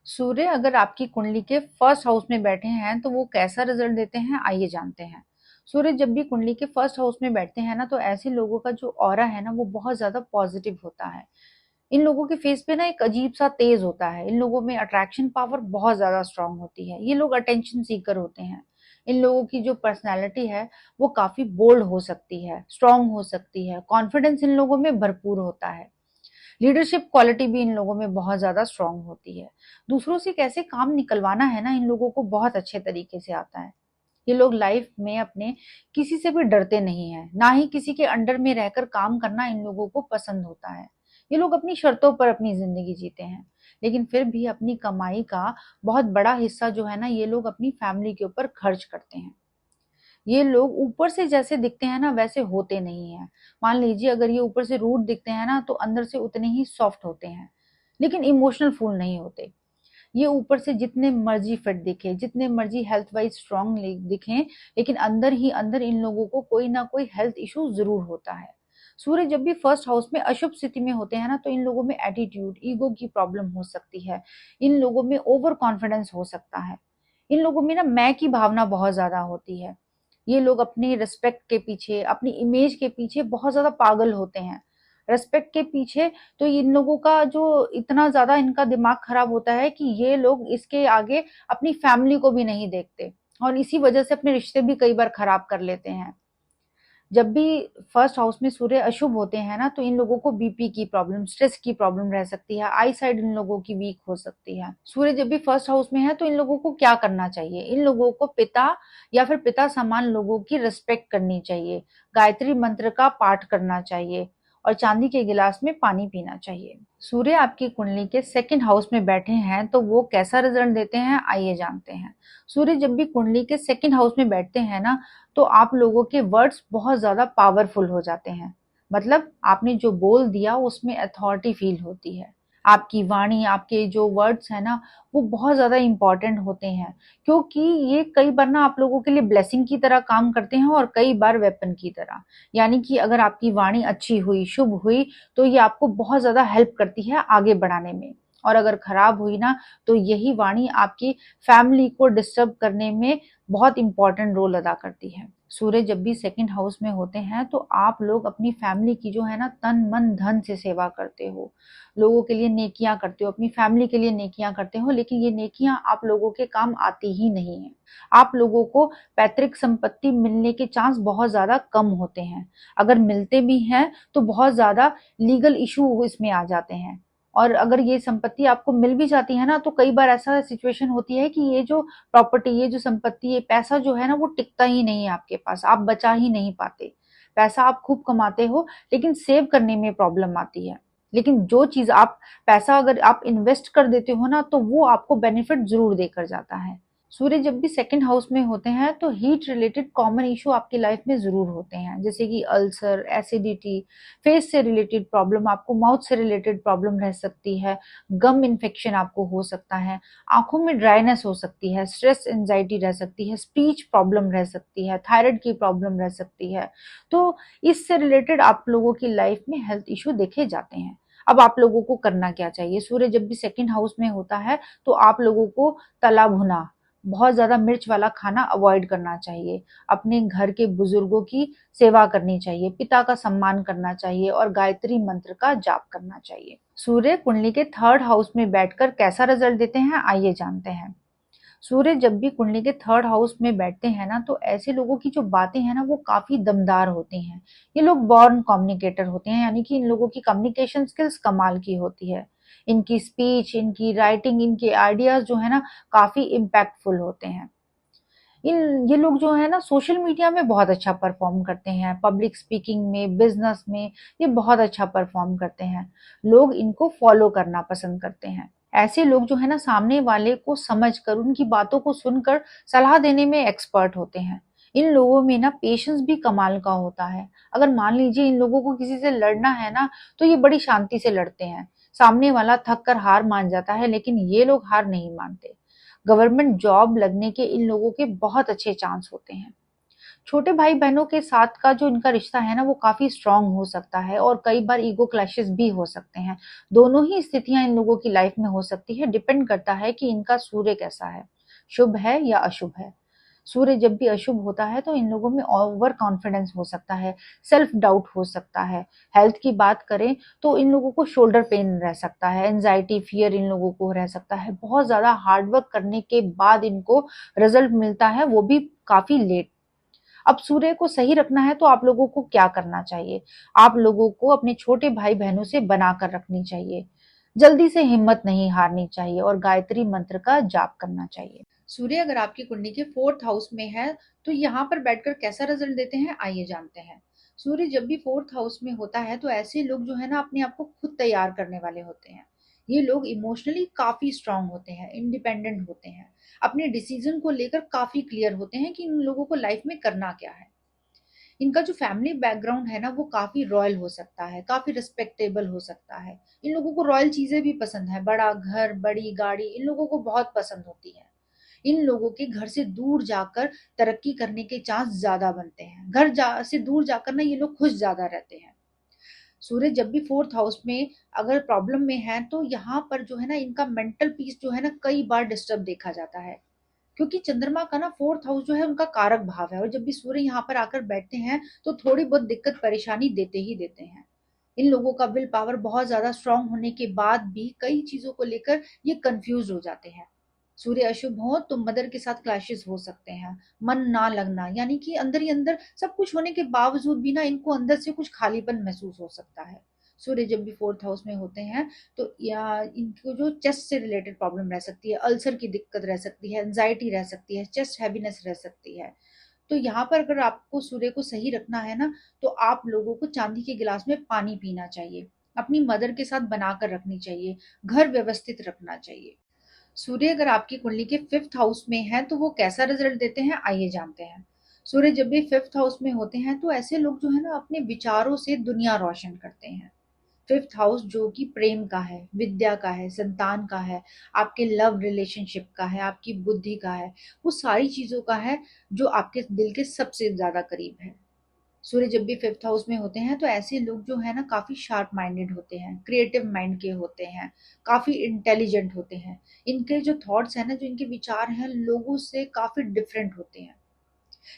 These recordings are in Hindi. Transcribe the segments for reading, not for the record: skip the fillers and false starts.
सूर्य अगर आपकी कुंडली के फर्स्ट हाउस में बैठे हैं तो वो कैसा रिजल्ट देते हैं, आइए जानते हैं। सूर्य जब भी कुंडली के फर्स्ट हाउस में बैठते हैं ना, तो ऐसे लोगों का जो ऑरा है ना, वो बहुत ज्यादा पॉजिटिव होता है। इन लोगों के फेस पे ना एक अजीब सा तेज होता है। इन लोगों में अट्रैक्शन पावर बहुत ज्यादा स्ट्रांग होती है। ये लोग अटेंशन सीकर होते हैं। इन लोगों की जो पर्सनैलिटी है वो काफी बोल्ड हो सकती है, स्ट्रांग हो सकती है। कॉन्फिडेंस इन लोगों में भरपूर होता है। लीडरशिप क्वालिटी भी इन लोगों में बहुत ज्यादा स्ट्रांग होती है। दूसरों से कैसे काम निकलवाना है ना, इन लोगों को बहुत अच्छे तरीके से आता है। ये लोग लाइफ में अपने किसी से भी डरते नहीं है, ना ही किसी के अंडर में रहकर काम करना इन लोगों को पसंद होता है। ये लोग अपनी शर्तों पर अपनी जिंदगी जीते हैं, लेकिन फिर भी अपनी कमाई का बहुत बड़ा हिस्सा जो है ना, ये लोग अपनी फैमिली के ऊपर खर्च करते हैं। ये लोग ऊपर से जैसे दिखते हैं ना, वैसे होते नहीं है। मान लीजिए अगर ये ऊपर से रूड दिखते हैं ना, तो अंदर से उतने ही सॉफ्ट होते हैं, लेकिन इमोशनल फूल नहीं होते। ये ऊपर से जितने मर्जी फिट दिखे, जितने मर्जी हेल्थ वाइज स्ट्रांग दिखें, लेकिन अंदर ही अंदर इन लोगों को कोई ना कोई हेल्थ इशू जरूर होता है। सूर्य जब भी फर्स्ट हाउस में अशुभ स्थिति में होते हैं ना, तो इन लोगों में एटीट्यूड, ईगो की प्रॉब्लम हो सकती है। इन लोगों में ओवर कॉन्फिडेंस हो सकता है। इन लोगों में ना मैं की भावना बहुत ज्यादा होती है। ये लोग अपनी रिस्पेक्ट के पीछे, अपनी इमेज के पीछे बहुत ज्यादा पागल होते हैं। रिस्पेक्ट के पीछे तो इन लोगों का जो इतना ज्यादा इनका दिमाग खराब होता है कि ये लोग इसके आगे अपनी फैमिली को भी नहीं देखते, और इसी वजह से अपने रिश्ते भी कई बार खराब कर लेते हैं। जब भी फर्स्ट हाउस में सूर्य अशुभ होते हैं ना, तो इन लोगों को बीपी की प्रॉब्लम, स्ट्रेस की प्रॉब्लम रह सकती है। आई साइड इन लोगों की वीक हो सकती है। सूर्य जब भी फर्स्ट हाउस में है तो इन लोगों को क्या करना चाहिए? इन लोगों को पिता या फिर पिता समान लोगों की रिस्पेक्ट करनी चाहिए, गायत्री मंत्र का पाठ करना चाहिए, और चांदी के गिलास में पानी पीना चाहिए। सूर्य आपकी कुंडली के सेकंड हाउस में बैठे हैं तो वो कैसा रिजल्ट देते हैं, आइए जानते हैं। सूर्य जब भी कुंडली के सेकंड हाउस में बैठते हैं ना, तो आप लोगों के वर्ड्स बहुत ज्यादा पावरफुल हो जाते हैं। मतलब आपने जो बोल दिया उसमें अथॉरिटी फील होती है। आपकी वाणी, आपके जो वर्ड्स है ना, वो बहुत ज्यादा इंपॉर्टेंट होते हैं, क्योंकि ये कई बार ना आप लोगों के लिए ब्लेसिंग की तरह काम करते हैं और कई बार वेपन की तरह। यानी कि अगर आपकी वाणी अच्छी हुई, शुभ हुई, तो ये आपको बहुत ज्यादा हेल्प करती है आगे बढ़ाने में। और अगर खराब हुई ना, तो यही वाणी आपकी फैमिली को डिस्टर्ब करने में बहुत इंपॉर्टेंट रोल अदा करती है। सूर्य जब भी सेकंड हाउस में होते हैं तो आप लोग अपनी फैमिली की जो है ना, तन मन धन से सेवा करते हो, लोगों के लिए नेकियां करते हो, अपनी फैमिली के लिए नेकियां करते हो, लेकिन ये नेकियां आप लोगों के काम आती ही नहीं है। आप लोगों को पैतृक संपत्ति मिलने के चांस बहुत ज्यादा कम होते हैं। अगर मिलते भी हैं तो बहुत ज्यादा लीगल इशू इसमें आ जाते हैं। और अगर ये संपत्ति आपको मिल भी जाती है ना, तो कई बार ऐसा सिचुएशन होती है कि ये जो प्रॉपर्टी, ये जो संपत्ति, ये पैसा जो है ना, वो टिकता ही नहीं है आपके पास, आप बचा ही नहीं पाते। पैसा आप खूब कमाते हो, लेकिन सेव करने में प्रॉब्लम आती है। लेकिन जो चीज आप, पैसा अगर आप इन्वेस्ट कर देते हो ना, तो वो आपको बेनिफिट जरूर देकर जाता है। सूर्य जब भी सेकंड हाउस में होते हैं तो हीट रिलेटेड कॉमन इशू आपकी लाइफ में जरूर होते हैं, जैसे कि अल्सर, एसिडिटी, फेस से रिलेटेड प्रॉब्लम, आपको माउथ से रिलेटेड प्रॉब्लम रह सकती है, गम इन्फेक्शन आपको हो सकता है, आंखों में ड्राइनेस हो सकती है, स्ट्रेस एंजाइटी रह सकती है, स्पीच प्रॉब्लम रह सकती है, थायराइड की प्रॉब्लम रह सकती है। तो इससे रिलेटेड आप लोगों की लाइफ में हेल्थ इशू देखे जाते हैं। अब आप लोगों को करना क्या चाहिए? सूर्य जब भी सेकंड हाउस में होता है तो आप लोगों को तला भुना, बहुत ज्यादा मिर्च वाला खाना अवॉइड करना चाहिए। अपने घर के बुजुर्गों की सेवा करनी चाहिए, पिता का सम्मान करना चाहिए, और गायत्री मंत्र का जाप करना चाहिए। सूर्य कुंडली के थर्ड हाउस में बैठकर कैसा रिजल्ट देते हैं, आइए जानते हैं। सूर्य जब भी कुंडली के थर्ड हाउस में बैठते हैं ना, तो ऐसे लोगों की जो बातें हैं ना, वो काफी दमदार होती हैं। ये लोग बॉर्न कम्युनिकेटर होते हैं, यानी कि इन लोगों की कम्युनिकेशन स्किल्स कमाल की होती है। इनकी स्पीच, इनकी राइटिंग, इनके आइडियाज जो है ना, काफी इम्पैक्टफुल होते हैं। इन ये लोग जो है ना, सोशल मीडिया में बहुत अच्छा परफॉर्म करते हैं, पब्लिक स्पीकिंग में, बिजनेस में ये बहुत अच्छा परफॉर्म करते हैं। लोग इनको फॉलो करना पसंद करते हैं। ऐसे लोग जो है ना, सामने वाले को समझकर, उनकी बातों को सुनकर सलाह देने में एक्सपर्ट होते हैं। इन लोगों में ना पेशेंस भी कमाल का होता है। अगर मान लीजिए इन लोगों को किसी से लड़ना है ना, तो ये बड़ी शांति से लड़ते हैं। सामने वाला थक कर हार मान जाता है, लेकिन ये लोग हार नहीं मानते। गवर्नमेंट जॉब लगने के इन लोगों के बहुत अच्छे चांस होते हैं। छोटे भाई बहनों के साथ का जो इनका रिश्ता है ना वो काफी स्ट्रांग हो सकता है और कई बार ईगो क्लैशेस भी हो सकते हैं। दोनों ही स्थितियां इन लोगों की लाइफ में हो सकती है, डिपेंड करता है कि इनका सूर्य कैसा है, शुभ है या अशुभ है। सूर्य जब भी अशुभ होता है तो इन लोगों में ओवर कॉन्फिडेंस हो सकता है, सेल्फ डाउट हो सकता है। हेल्थ की बात करें तो इन लोगों को शोल्डर पेन रह सकता है, एंजाइटी फियर इन लोगों को रह सकता है। बहुत ज्यादा हार्डवर्क करने के बाद इनको रिजल्ट मिलता है, वो भी काफी लेट। अब सूर्य को सही रखना है तो आप लोगों को क्या करना चाहिए? आप लोगों को अपने छोटे भाई बहनों से बनाकर रखनी चाहिए, जल्दी से हिम्मत नहीं हारनी चाहिए और गायत्री मंत्र का जाप करना चाहिए। सूर्य अगर आपकी कुंडली के फोर्थ हाउस में है तो यहाँ पर बैठकर कैसा रिजल्ट देते हैं, आइए जानते हैं। सूर्य जब भी फोर्थ हाउस में होता है तो ऐसे लोग जो है ना अपने आप को खुद तैयार करने वाले होते हैं। ये लोग इमोशनली काफी स्ट्रांग होते हैं, इंडिपेंडेंट होते हैं, अपने डिसीजन को लेकर काफी क्लियर होते हैं कि इन लोगों को लाइफ में करना क्या है। इनका जो फैमिली बैकग्राउंड है ना वो काफी रॉयल हो सकता है, काफी रिस्पेक्टेबल हो सकता है। इन लोगों को रॉयल चीजें भी पसंद है, बड़ा घर बड़ी गाड़ी इन लोगों को बहुत पसंद होती है। इन लोगों के घर से दूर जाकर तरक्की करने के चांस ज्यादा बनते हैं। से दूर जाकर ना ये लोग खुश ज्यादा रहते हैं। सूर्य जब भी फोर्थ हाउस में अगर प्रॉब्लम में है तो यहाँ पर जो है ना इनका मेंटल पीस जो है ना कई बार डिस्टर्ब देखा जाता है, क्योंकि चंद्रमा का ना फोर्थ हाउस जो है उनका कारक भाव है और जब भी सूर्य यहाँ पर आकर बैठते हैं तो थोड़ी बहुत दिक्कत परेशानी देते ही देते हैं। इन लोगों का विल पावर बहुत ज्यादा स्ट्रांग होने के बाद भी कई चीजों को लेकर ये कंफ्यूज हो जाते हैं। सूर्य अशुभ हो तो मदर के साथ क्लैशेस हो सकते हैं, मन ना लगना, यानी कि अंदर ही अंदर सब कुछ होने के बावजूद भी ना इनको अंदर से कुछ खालीपन महसूस हो सकता है। सूर्य जब भी फोर्थ हाउस में होते हैं तो या इनको जो चेस्ट से रिलेटेड प्रॉब्लम रह सकती है, अल्सर की दिक्कत रह सकती है, एंजाइटी रह सकती है, चेस्ट हैवीनेस रह सकती है। तो यहाँ पर अगर आपको सूर्य को सही रखना है ना तो आप लोगों को चांदी के गिलास में पानी पीना चाहिए, अपनी मदर के साथ बनाकर रखनी चाहिए, घर व्यवस्थित रखना चाहिए। सूर्य अगर आपकी कुंडली के फिफ्थ हाउस में है तो वो कैसा रिजल्ट देते हैं, आइए जानते हैं। सूर्य जब भी फिफ्थ हाउस में होते हैं तो ऐसे लोग जो है ना अपने विचारों से दुनिया रोशन करते हैं। फिफ्थ हाउस जो कि प्रेम का है, विद्या का है, संतान का है, आपके लव रिलेशनशिप का है, आपकी बुद्धि का है, वो सारी चीजों का है जो आपके दिल के सबसे ज्यादा करीब है। सूर्य जब भी फिफ्थ हाउस में होते हैं तो ऐसे लोग जो है ना काफी शार्प माइंडेड होते हैं, क्रिएटिव माइंड के होते हैं, काफी इंटेलिजेंट होते हैं। इनके जो थॉट्स है ना, जो इनके विचार हैं लोगों से काफी डिफरेंट होते हैं।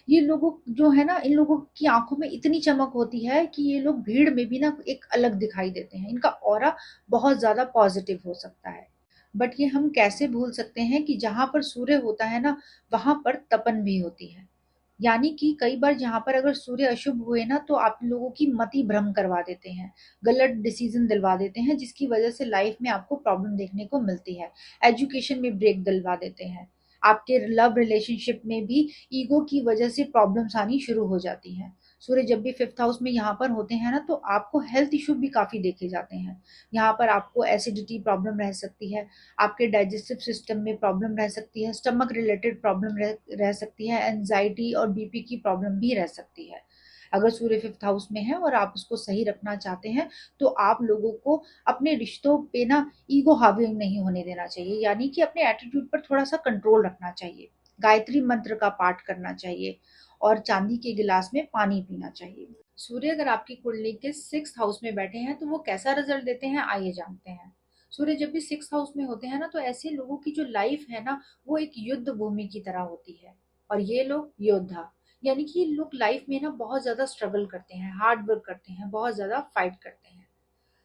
ये लोगों जो है ना, इन लोगों की आंखों में इतनी चमक होती है कि ये लोग भीड़ में भी ना एक अलग दिखाई देते हैं। इनका ऑरा बहुत ज्यादा पॉजिटिव हो सकता है। बट ये हम कैसे भूल सकते हैं कि जहां पर सूर्य होता है ना वहां पर तपन भी होती है। यानी कि कई बार जहां पर अगर सूर्य अशुभ हुए ना तो आप लोगों की मति भ्रम करवा देते हैं, गलत डिसीजन दिलवा देते हैं, जिसकी वजह से लाइफ में आपको प्रॉब्लम देखने को मिलती है। एजुकेशन में ब्रेक दिलवा देते हैं। आपके लव रिलेशनशिप में भी ईगो की वजह से प्रॉब्लम्स आनी शुरू हो जाती हैं। सूर्य जब भी फिफ्थ हाउस में यहाँ पर होते हैं ना तो आपको हेल्थ इशू भी काफी देखे जाते हैं। यहाँ पर आपको एसिडिटी प्रॉब्लम रह सकती है, आपके डाइजेस्टिव सिस्टम में प्रॉब्लम रह सकती है, स्टमक रिलेटेड प्रॉब्लम रह सकती है, एंजाइटी और बीपी की प्रॉब्लम भी रह सकती है। अगर सूर्य फिफ्थ हाउस में है और आप उसको सही रखना चाहते हैं तो आप लोगों को अपने रिश्तों पे ना ईगो हावी नहीं होने देना चाहिए, यानी कि अपने एटीट्यूड पर थोड़ा सा कंट्रोल रखना चाहिए, गायत्री मंत्र का पाठ करना चाहिए और चांदी के गिलास में पानी पीना चाहिए। सूर्य अगर आपकी कुंडली के सिक्स हाउस में बैठे हैं तो वो कैसा रिजल्ट देते हैं, आइए जानते हैं। सूर्य जब भी सिक्स हाउस में होते हैं ना तो ऐसे लोगों की जो लाइफ है ना वो एक युद्ध भूमि की तरह होती है और ये लोग योद्धा, यानी कि ये लोग लाइफ में ना बहुत ज्यादा स्ट्रगल करते हैं, हार्ड वर्क करते हैं, बहुत ज्यादा फाइट करते हैं।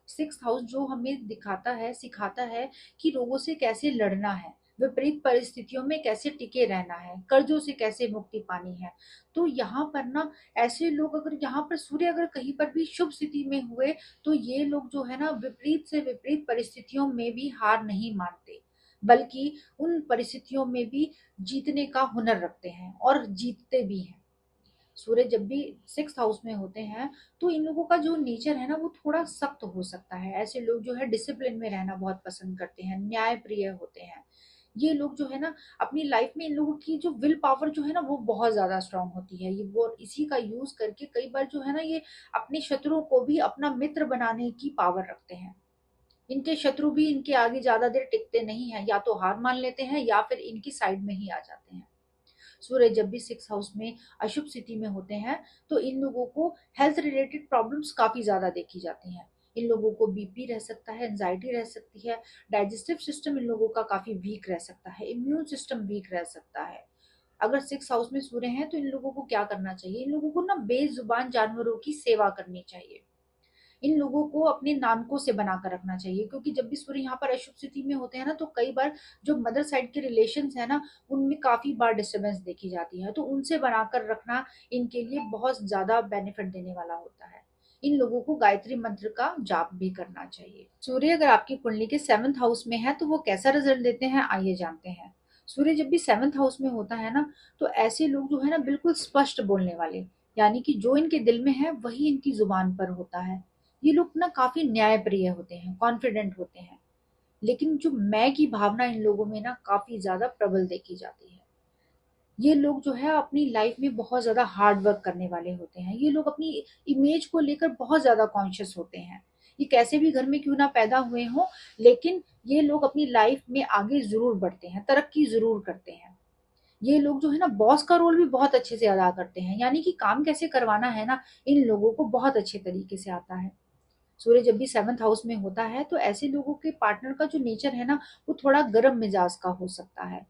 सिक्स हाउस जो हमें दिखाता है, सिखाता है कि रोगों से कैसे लड़ना है, विपरीत परिस्थितियों में कैसे टिके रहना है, कर्जों से कैसे मुक्ति पानी है। तो यहाँ पर ना ऐसे लोग अगर यहाँ पर सूर्य अगर कहीं पर भी शुभ स्थिति में हुए तो ये लोग जो है ना विपरीत से विपरीत परिस्थितियों में भी हार नहीं मानते, बल्कि उन परिस्थितियों में भी जीतने का हुनर रखते हैं और जीतते भी हैं। सूर्य जब भी सिक्स हाउस में होते हैं तो इन लोगों का जो नेचर है ना वो थोड़ा सख्त हो सकता है। ऐसे लोग जो है डिसिप्लिन में रहना बहुत पसंद करते हैं, न्याय प्रिय होते हैं। ये लोग जो है ना अपनी लाइफ में इन लोगों की जो विल पावर जो है ना वो बहुत ज्यादा स्ट्रांग होती है। ये वो इसी का यूज करके कई बार जो है ना ये अपने शत्रुओं को भी अपना मित्र बनाने की पावर रखते हैं। इनके शत्रु भी इनके आगे ज्यादा देर टिकते नहीं है, या तो हार मान लेते हैं या फिर इनकी साइड में ही आ जाते हैं। सूर्य जब भी 6 हाउस में अशुभ स्थिति में होते हैं तो इन लोगों को हेल्थ रिलेटेड प्रॉब्लम्स काफी ज्यादा देखी जाती हैं। इन लोगों को बीपी रह सकता है, एंजाइटी रह सकती है, डाइजेस्टिव सिस्टम इन लोगों का काफी वीक रह सकता है, इम्यून सिस्टम वीक रह सकता है। अगर 6 हाउस में सूर्य हैं तो इन लोगों को क्या करना चाहिए? इन लोगों को ना बेजुबान जानवरों की सेवा करनी चाहिए। इन लोगों को अपने नानकों से बनाकर रखना चाहिए, क्योंकि जब भी सूर्य यहाँ पर अशुभ स्थिति में होते हैं ना तो कई बार जो मदर साइड के रिलेशंस है ना उनमें काफी बार डिस्टरबेंस देखी जाती है, तो उनसे बनाकर रखना इनके लिए बहुत ज्यादा बेनिफिट देने वाला होता है। इन लोगों को गायत्री मंत्र का जाप भी करना चाहिए। सूर्य अगर आपकी कुंडली के 7th हाउस में है तो वो कैसा रिजल्ट देते हैं, आइए जानते हैं। सूर्य जब भी 7th हाउस में होता है ना तो ऐसे लोग जो है ना बिल्कुल स्पष्ट बोलने वाले, यानी कि जो इनके दिल में है वही इनकी जुबान पर होता है। ये लोग ना काफी न्यायप्रिय होते हैं, कॉन्फिडेंट होते हैं, लेकिन जो मैं की भावना इन लोगों में ना काफी ज्यादा प्रबल देखी जाती है। ये लोग जो है अपनी लाइफ में बहुत ज्यादा हार्ड वर्क करने वाले होते हैं। ये लोग अपनी इमेज को लेकर बहुत ज्यादा कॉन्शियस होते हैं। ये कैसे भी घर में क्यों ना पैदा हुए हों, लेकिन ये लोग अपनी लाइफ में आगे जरूर बढ़ते हैं, तरक्की जरूर करते हैं। ये लोग जो है ना बॉस का रोल भी बहुत अच्छे से अदा करते हैं, यानी कि काम कैसे करवाना है ना इन लोगों को बहुत अच्छे तरीके से आता है। सूर्य जब भी 7th हाउस में होता है तो ऐसे लोगों के पार्टनर का जो नेचर है ना वो थोड़ा गर्म मिजाज का हो सकता है,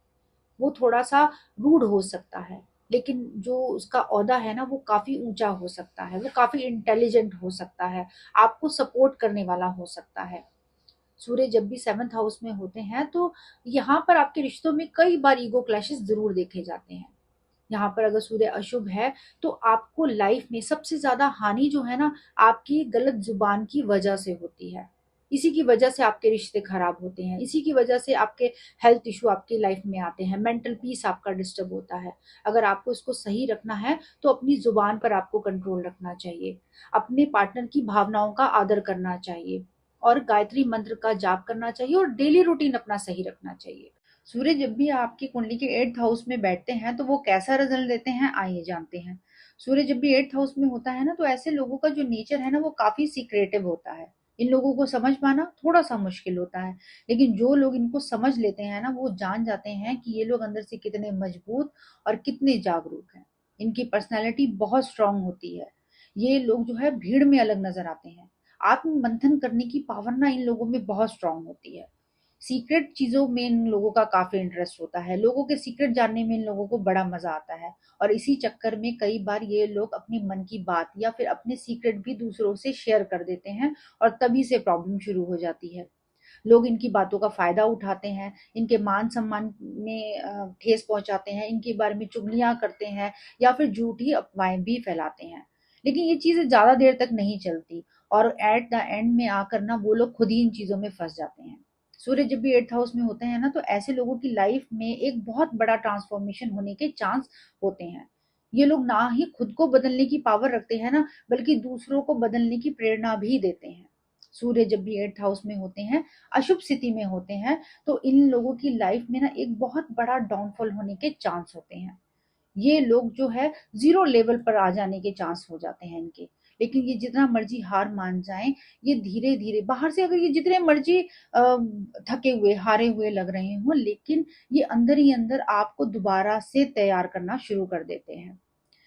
वो थोड़ा सा रूड हो सकता है, लेकिन जो उसका ओहदा है ना वो काफी ऊंचा हो सकता है, वो काफी इंटेलिजेंट हो सकता है, आपको सपोर्ट करने वाला हो सकता है। सूर्य जब भी 7th हाउस में होते हैं तो यहाँ पर आपके रिश्तों में कई बार ईगो क्लैशेस जरूर देखे जाते हैं। यहाँ पर अगर सूर्य अशुभ है तो आपको लाइफ में सबसे ज्यादा हानि जो है ना आपकी गलत जुबान की वजह से होती है। इसी की वजह से आपके रिश्ते खराब होते हैं, इसी की वजह से आपके हेल्थ इशू आपकी लाइफ में आते हैं, मेंटल पीस आपका डिस्टर्ब होता है। अगर आपको इसको सही रखना है तो अपनी जुबान पर आपको कंट्रोल रखना चाहिए, अपने पार्टनर की भावनाओं का आदर करना चाहिए और गायत्री मंत्र का जाप करना चाहिए और डेली रूटीन अपना सही रखना चाहिए। सूर्य जब भी आपकी कुंडली के 8th हाउस में बैठते हैं तो वो कैसा रिजल्ट देते हैं, आइए जानते हैं। सूर्य जब भी 8th हाउस में होता है ना तो ऐसे लोगों का जो नेचर है ना वो काफी सीक्रेटिव होता है। इन लोगों को समझ पाना थोड़ा सा मुश्किल होता है, लेकिन जो लोग इनको समझ लेते हैं ना वो जान जाते हैं कि ये लोग अंदर से कितने मजबूत और कितने जागरूक हैं। इनकी पर्सनैलिटी बहुत स्ट्रांग होती है। ये लोग जो है भीड़ में अलग नजर आते हैं। आत्म मंथन करने की पावर ना इन लोगों में बहुत स्ट्रांग होती है। सीक्रेट चीजों में इन लोगों का काफी इंटरेस्ट होता है, लोगों के सीक्रेट जानने में इन लोगों को बड़ा मजा आता है। और इसी चक्कर में कई बार ये लोग अपनी मन की बात या फिर अपने सीक्रेट भी दूसरों से शेयर कर देते हैं और तभी से प्रॉब्लम शुरू हो जाती है। लोग इनकी बातों का फायदा उठाते हैं, इनके मान सम्मान में ठेस पहुंचाते हैं, इनके बारे में चुगलियां करते हैं या फिर झूठी अफवाहें भी फैलाते हैं। लेकिन ये चीजें ज्यादा देर तक नहीं चलती और एट द एंड में आकर ना वो लोग खुद ही इन चीजों में फंस जाते हैं। सूर्य जब भी 8th हाउस में होते हैं ना तो ऐसे लोगों की लाइफ में एक बहुत बड़ा ट्रांसफॉर्मेशन होने के चांस होते हैं। ये लोग ना ही खुद को बदलने की पावर रखते हैं ना बल्कि दूसरों को बदलने की प्रेरणा भी देते हैं। सूर्य जब भी 8th हाउस में होते हैं, अशुभ स्थिति में होते हैं, तो इन लोगों की लाइफ में ना एक बहुत बड़ा डाउनफॉल होने के चांस होते हैं। ये लोग जो है जीरो लेवल पर आ जाने के चांस हो जाते हैं इनके। लेकिन ये जितना मर्जी हार मान जाएं, ये धीरे धीरे बाहर से अगर ये जितने मर्जी थके हुए हारे हुए लग रहे हों, लेकिन ये अंदर ही अंदर आपको दोबारा से तैयार करना शुरू कर देते हैं।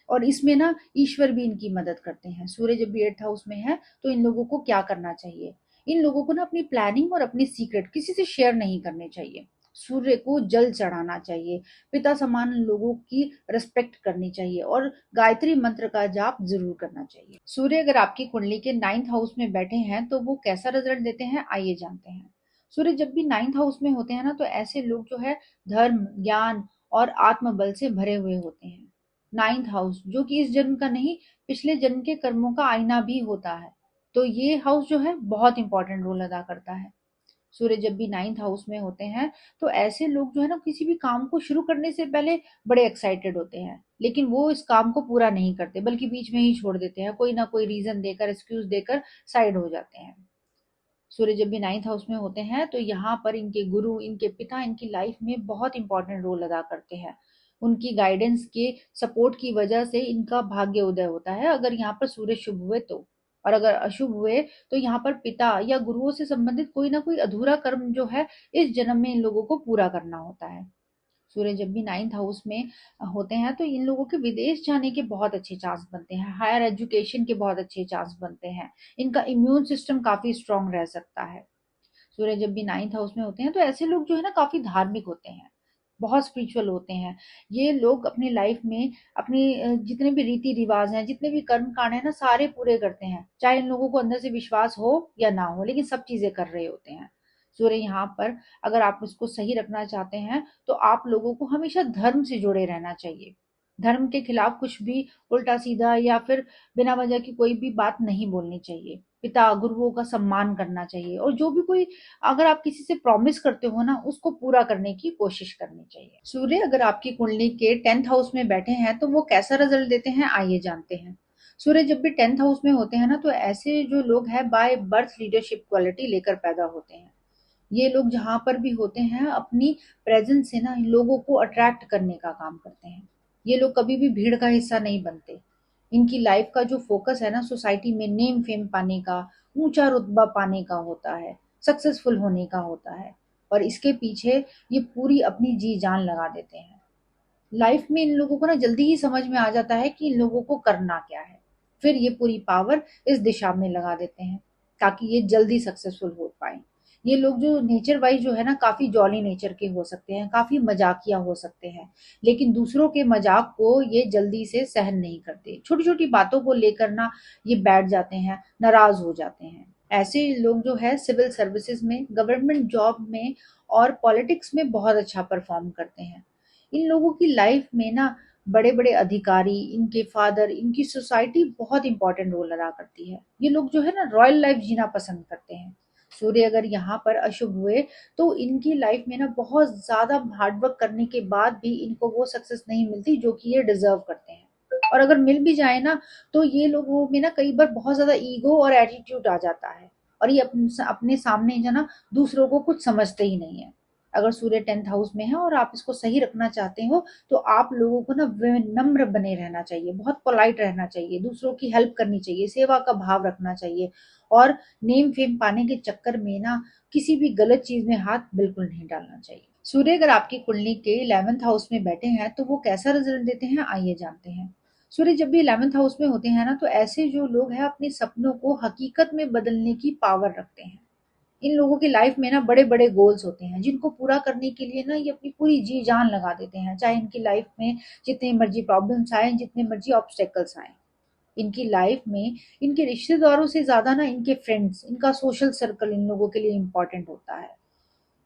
और इसमें ना ईश्वर भी इनकी मदद करते हैं। सूर्य जब भी 8th हाउस में है तो इन लोगों को क्या करना चाहिए? इन लोगों को ना अपनी प्लानिंग और अपनी सीक्रेट किसी से शेयर नहीं करने चाहिए। सूर्य को जल चढ़ाना चाहिए, पिता समान लोगों की रिस्पेक्ट करनी चाहिए और गायत्री मंत्र का जाप जरूर करना चाहिए। सूर्य अगर आपकी कुंडली के 9th हाउस में बैठे हैं तो वो कैसा रिजल्ट देते हैं, आइए जानते हैं। सूर्य जब भी 9th हाउस में होते हैं ना तो ऐसे लोग जो है धर्म, ज्ञान और आत्मबल से भरे हुए होते हैं। 9th हाउस जो कि इस जन्म का नहीं, पिछले जन्म के कर्मों का आईना भी होता है, तो ये हाउस जो है बहुत इंपॉर्टेंट रोल अदा करता है। सूर्य जब भी 9th हाउस में होते हैं तो ऐसे लोग जो है ना किसी भी काम को शुरू करने से पहले बड़े एक्साइटेड होते हैं, लेकिन वो इस काम को पूरा नहीं करते बल्कि बीच में ही छोड़ देते हैं, कोई ना कोई रीजन देकर, एक्सक्यूज देकर साइड हो जाते हैं। सूर्य जब भी 9th हाउस में होते हैं तो यहाँ पर इनके गुरु, इनके पिता इनकी लाइफ में बहुत इंपॉर्टेंट रोल अदा करते हैं। उनकी गाइडेंस के सपोर्ट की वजह से इनका भाग्य उदय होता है अगर यहाँ पर सूर्य शुभ हुए तो। और अगर अशुभ हुए तो यहाँ पर पिता या गुरुओं से संबंधित कोई ना कोई अधूरा कर्म जो है इस जन्म में इन लोगों को पूरा करना होता है। सूर्य जब भी 9th हाउस में होते हैं तो इन लोगों के विदेश जाने के बहुत अच्छे चांस बनते हैं, हायर एजुकेशन के बहुत अच्छे चांस बनते हैं, इनका इम्यून सिस्टम काफी स्ट्रांग रह सकता है। सूर्य जब भी 9th हाउस में होते हैं तो ऐसे लोग जो है ना काफी धार्मिक होते हैं, बहुत स्पिरिचुअल होते हैं। ये लोग अपनी लाइफ में अपनी जितने भी रीति रिवाज हैं, जितने भी कर्म कांड है ना, सारे पूरे करते हैं, चाहे इन लोगों को अंदर से विश्वास हो या ना हो, लेकिन सब चीजें कर रहे होते हैं। सूर्य यहाँ पर, अगर आप उसको सही रखना चाहते हैं तो आप लोगों को हमेशा धर्म से जुड़े रहना चाहिए। धर्म के खिलाफ कुछ भी उल्टा सीधा या फिर बिना वजह की कोई भी बात नहीं बोलनी चाहिए। पिता गुरुओं का सम्मान करना चाहिए, और जो भी कोई, अगर आप किसी से प्रॉमिस करते हो ना, उसको पूरा करने की कोशिश करनी चाहिए। सूर्य अगर आपकी कुंडली के 10th हाउस में बैठे हैं तो वो कैसा रिजल्ट देते हैं, आइए जानते हैं। सूर्य जब भी 10th हाउस में होते हैं ना तो ऐसे जो लोग हैं बाय बर्थ लीडरशिप क्वालिटी लेकर पैदा होते हैं। ये लोग जहां पर भी होते हैं अपनी प्रेजेंस से ना लोगों को अट्रैक्ट करने का काम करते हैं। ये लोग कभी भी भीड़ का हिस्सा नहीं बनते। इनकी लाइफ का जो फोकस है ना सोसाइटी में नेम फेम पाने का, ऊंचा रुतबा पाने का होता है, सक्सेसफुल होने का होता है, और इसके पीछे ये पूरी अपनी जी जान लगा देते हैं। लाइफ में इन लोगों को ना जल्दी ही समझ में आ जाता है कि इन लोगों को करना क्या है, फिर ये पूरी पावर इस दिशा में लगा देते हैं ताकि ये जल्दी सक्सेसफुल हो पाए। ये लोग जो नेचर वाइज जो है ना काफी जॉली नेचर के हो सकते हैं, काफी मजाकिया हो सकते हैं, लेकिन दूसरों के मजाक को ये जल्दी से सहन नहीं करते। छोटी छोटी बातों को लेकर ना ये बैठ जाते हैं, नाराज हो जाते हैं। ऐसे लोग जो है सिविल सर्विसेज में, गवर्नमेंट जॉब में और पॉलिटिक्स में बहुत अच्छा परफॉर्म करते हैं। इन लोगों की लाइफ में ना बड़े बड़े अधिकारी, इनके फादर, इनकी सोसाइटी बहुत इंपॉर्टेंट रोल अदा करती है। ये लोग जो है ना रॉयल लाइफ जीना पसंद करते हैं। सूर्य अगर यहाँ पर अशुभ हुए तो इनकी लाइफ में ना बहुत ज्यादा हार्डवर्क करने के बाद भी इनको वो सक्सेस नहीं मिलती जो कि ये डिजर्व करते हैं। और अगर मिल भी जाए ना तो ये लोगों में ना कई बार बहुत ज्यादा ईगो और एटीट्यूड आ जाता है, और ये अपने सामने जो ना दूसरों को कुछ समझते ही नहीं है। अगर सूर्य 10th हाउस में है और आप इसको सही रखना चाहते हो तो आप लोगों को ना विनम्र बने रहना चाहिए, बहुत पोलाइट रहना चाहिए, दूसरों की हेल्प करनी चाहिए, सेवा का भाव रखना चाहिए, और नेम फेम पाने के चक्कर में ना किसी भी गलत चीज में हाथ बिल्कुल नहीं डालना चाहिए। सूर्य अगर आपकी कुंडली के 11th हाउस में बैठे हैं तो वो कैसा रिजल्ट देते हैं, आइए जानते हैं। सूर्य जब भी 11th हाउस में होते हैं ना तो ऐसे जो लोग हैं अपने सपनों को हकीकत में बदलने की पावर रखते हैं। इन लोगों की लाइफ में ना बड़े बड़े गोल्स होते हैं जिनको पूरा करने के लिए ना ये अपनी पूरी जी जान लगा देते हैं, चाहे इनकी लाइफ में जितने मर्जी प्रॉब्लम्स आए, जितने मर्जी ऑब्स्टेकल्स आए। इनकी लाइफ में इनके रिश्तेदारों से ज्यादा ना इनके फ्रेंड्स, इनका सोशल सर्कल इन लोगों के लिए इंपॉर्टेंट होता है।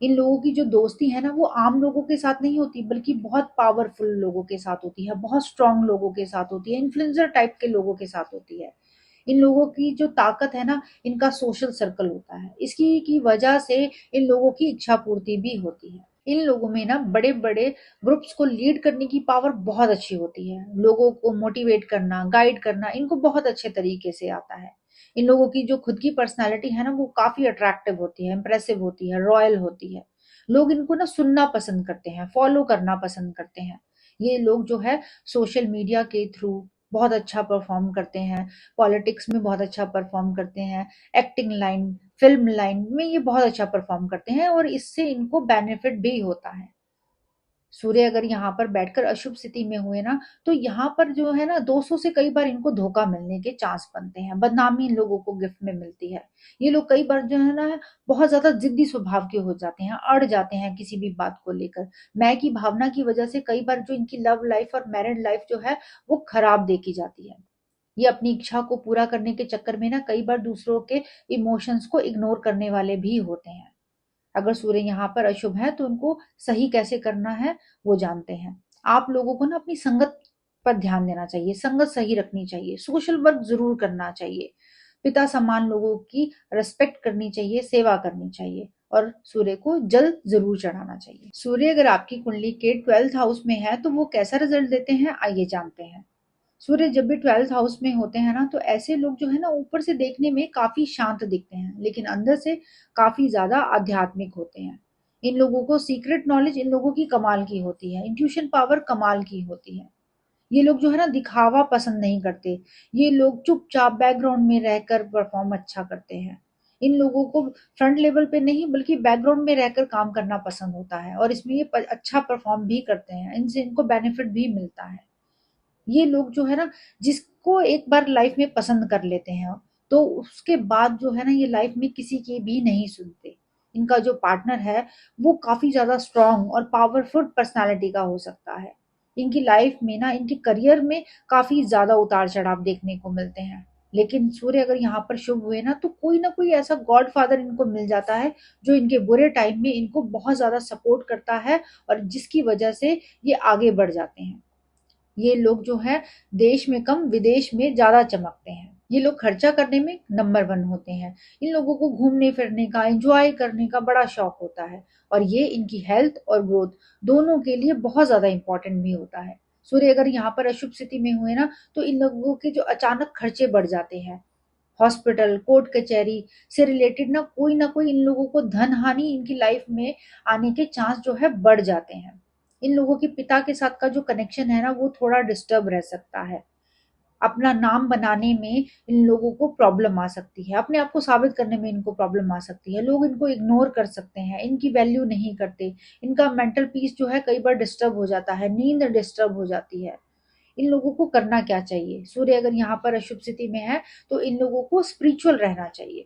इन लोगों की जो दोस्ती है ना वो आम लोगों के साथ नहीं होती, बल्कि बहुत पावरफुल लोगों के साथ होती है, बहुत स्ट्रांग लोगों के साथ होती है, इन्फ्लुएंसर टाइप के लोगों के साथ होती है। इन लोगों की जो ताकत है ना, इनका सोशल सर्कल होता है, इसकी की वजह से इन लोगों की इच्छा पूर्ति भी होती है। इन लोगों में ना बड़े बड़े ग्रुप्स को लीड करने की पावर बहुत अच्छी होती है, लोगों को मोटिवेट करना, गाइड करना इनको बहुत अच्छे तरीके से आता है। इन लोगों की जो खुद की पर्सनालिटी है ना वो काफी अट्रैक्टिव होती है, इंप्रेसिव होती है, रॉयल होती है। लोग इनको ना सुनना पसंद करते हैं, फॉलो करना पसंद करते हैं। ये लोग जो है सोशल मीडिया के थ्रू बहुत अच्छा परफॉर्म करते हैं, पॉलिटिक्स में बहुत अच्छा परफॉर्म करते हैं, एक्टिंग लाइन, फिल्म लाइन में ये बहुत अच्छा परफॉर्म करते हैं, और इससे इनको बेनिफिट भी होता है। सूर्य अगर यहाँ पर बैठकर अशुभ स्थिति में हुए ना तो यहाँ पर जो है ना दोस्तों से कई बार इनको धोखा मिलने के चांस बनते हैं, बदनामी इन लोगों को गिफ्ट में मिलती है। ये लोग कई बार जो है ना बहुत ज्यादा जिद्दी स्वभाव के हो जाते हैं, अड़ जाते हैं किसी भी बात को लेकर। मैं की भावना की वजह से कई बार जो इनकी लव लाइफ और मैरिड लाइफ जो है वो खराब देखी जाती है। ये अपनी इच्छा को पूरा करने के चक्कर में ना कई बार दूसरों के इमोशंस को इग्नोर करने वाले भी होते हैं। अगर सूर्य यहाँ पर अशुभ है तो उनको सही कैसे करना है वो जानते हैं। आप लोगों को ना अपनी संगत पर ध्यान देना चाहिए, संगत सही रखनी चाहिए, सोशल वर्क जरूर करना चाहिए, पिता समान लोगों की रेस्पेक्ट करनी चाहिए, सेवा करनी चाहिए, और सूर्य को जल जरूर चढ़ाना चाहिए। सूर्य अगर आपकी कुंडली के 12th हाउस में है तो वो कैसा रिजल्ट देते हैं, आइए जानते हैं। सूर्य जब भी 12th हाउस में होते हैं ना तो ऐसे लोग जो है ना ऊपर से देखने में काफी शांत दिखते हैं, लेकिन अंदर से काफी ज्यादा आध्यात्मिक होते हैं। इन लोगों को सीक्रेट नॉलेज इन लोगों की कमाल की होती है, इंट्यूशन पावर कमाल की होती है। ये लोग जो है ना दिखावा पसंद नहीं करते, ये लोग चुपचाप बैकग्राउंड में रहकर परफॉर्म अच्छा करते हैं। इन लोगों को फ्रंट लेवल पे नहीं बल्कि बैकग्राउंड में रहकर काम करना पसंद होता है और इसमें ये अच्छा परफॉर्म भी करते हैं, इनसे इनको बेनिफिट भी मिलता है। ये लोग जो है ना, जिसको एक बार लाइफ में पसंद कर लेते हैं तो उसके बाद जो है ना ये लाइफ में किसी की भी नहीं सुनते। इनका जो पार्टनर है वो काफी ज्यादा स्ट्रांग और पावरफुल पर्सनालिटी का हो सकता है। इनकी लाइफ में ना, इनके करियर में काफी ज्यादा उतार चढ़ाव देखने को मिलते हैं। लेकिन सूर्य अगर यहाँ पर शुभ हुए ना तो कोई ना कोई ऐसा गॉड फादर इनको मिल जाता है जो इनके बुरे टाइम में इनको बहुत ज्यादा सपोर्ट करता है और जिसकी वजह से ये आगे बढ़ जाते हैं। ये लोग जो है देश में कम विदेश में ज्यादा चमकते हैं। ये लोग खर्चा करने में नंबर वन होते हैं। इन लोगों को घूमने फिरने का, एंजॉय करने का बड़ा शौक होता है और ये इनकी हेल्थ और ग्रोथ दोनों के लिए बहुत ज्यादा इंपॉर्टेंट भी होता है। सूर्य अगर यहाँ पर अशुभ स्थिति में हुए ना तो इन लोगों के जो अचानक खर्चे बढ़ जाते हैं। हॉस्पिटल, कोर्ट कचहरी से रिलेटेड ना कोई इन लोगों को धन हानि इनकी लाइफ में आने के चांस जो है बढ़ जाते हैं। इन लोगों के पिता के साथ का जो कनेक्शन है ना वो थोड़ा डिस्टर्ब रह सकता है। अपना नाम बनाने में इन लोगों को प्रॉब्लम आ सकती है, अपने आप को साबित करने में इनको प्रॉब्लम आ सकती है। लोग इनको इग्नोर कर सकते हैं, इनकी वैल्यू नहीं करते। इनका मेंटल पीस जो है कई बार डिस्टर्ब हो जाता है, नींद डिस्टर्ब हो जाती है। इन लोगों को करना क्या चाहिए? सूर्य अगर यहाँ पर अशुभ स्थिति में है तो इन लोगों को स्पिरिचुअल रहना चाहिए।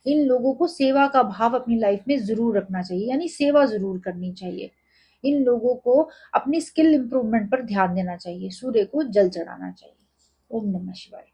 इन लोगों को सेवा का भाव अपनी लाइफ में जरूर रखना चाहिए, यानी सेवा जरूर करनी चाहिए। इन लोगों को अपनी स्किल इंप्रूवमेंट पर ध्यान देना चाहिए, सूर्य को जल चढ़ाना चाहिए। ओम नमः शिवाय।